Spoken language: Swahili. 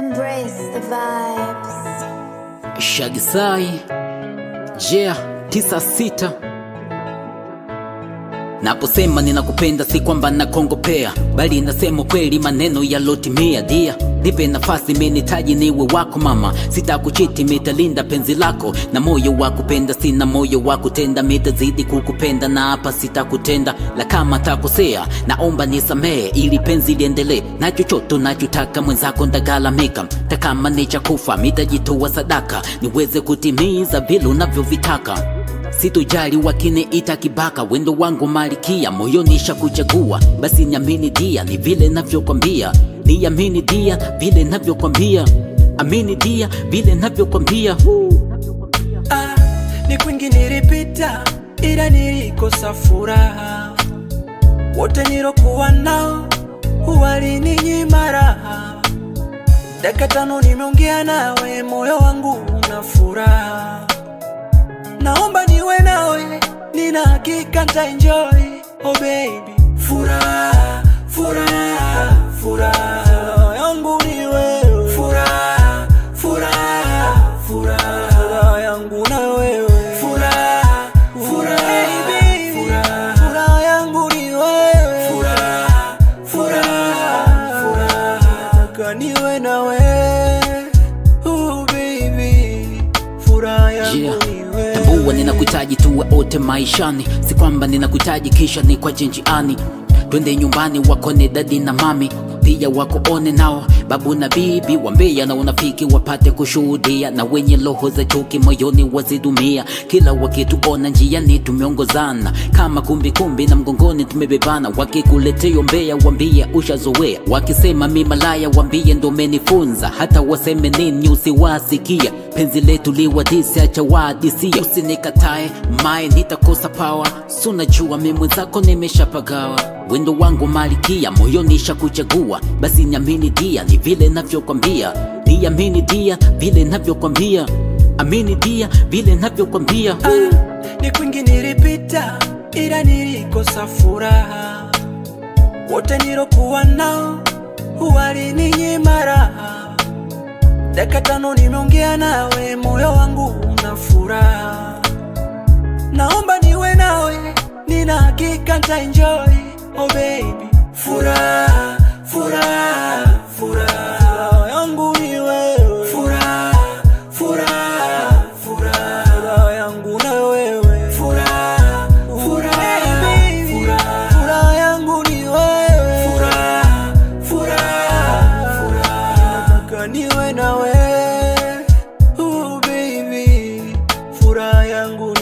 Embrace the vibes. Shagisai Jea 96. Naposema ninakupenda si kwamba nakongopea, bali nasema kweli maneno yalotimia. Dia nipe nafasi menitaji niwe wako mama, sitakuchiti mitalinda penzi lako, na moyo wakupenda sina moyo wakutenda, mitazidi kukupenda na hapa sitakutenda. La kama takosea naomba nisamee, ili penzi liendelee, na chochote nachotaka mwenzako ndagalamika. Takama ni cha kufa mitajitoa sadaka, niweze kutimiza vile unavyovitaka. Sitojali wakiniita kibaka, wendo wangu malikia, moyoni shakuchagua. Basi niamini dia, ni vile navyokwambia. Niamini dia, vile navyokwambia. Amini dia, vile navyokwambia. Ni kwingi nilipita, ila nilikosa furaha. Wote nilokuwa nao walininyima raha. Dakika 5 nimeongea nawe, moyo wangu una furaha. Naomba niwe nawe, nina hakika nitaenjoy. Oh baby, furaha, furaha, furaha yangu ni wewe. Furaha, furaha, furaha yangu na wewe. Furaha, furaha, baby, furaha yangu ni wewe. Furaha, furaha, furaha nataka niwe na wewe. Oh baby, furaha yangu ni wewe. Tambua ninakuhitaji tuwe wote maishani, si kwamba ninakuhitaji kisha ni kwa jinjiani. Twende nyumbani wakone dadi na mami, pia wakoone nao babu na bibi, wambea na unafiki wapate kushuhudia, na wenye roho za chuki moyoni wazidumia. Kila wakituona njiani tumeongozana kama kumbi na mgongoni tumebebana. Wakikuletea mbea wambie ushazoea, wakisema mimi malaya wambie ndo umenifunza. Hata waseme nini usiwasikia, penzi letu liwadisi acha wadisia. Usinikatae mae nitakosa power, sunajua mimi mwenzako nimeshapagawa. Wendo wangu malikia, moyoni shakuchagua. Basi niamini dia, ni vile navyokwambia. Niamini dia, vile navyokwambia. Amini dia, vile navyokwambia. Ni kwingi nilipita, ila nilikosa furaha. Wote nilokuwa nao walininyima raha. Dakika 5 nimeongea nawe, moyo wangu una furaha. Naomba niwe nawe, nina hakika nitaenjoy. Oh baby, furaha, furaha, furaha yangu ni wewe. Furaha, furaha, furaha yangu na wewe. Furaha, furaha, baby, furaha yangu ni wewe. Furaha, furaha, furaha nataka niwe na wewe. Oh baby, furaha yangu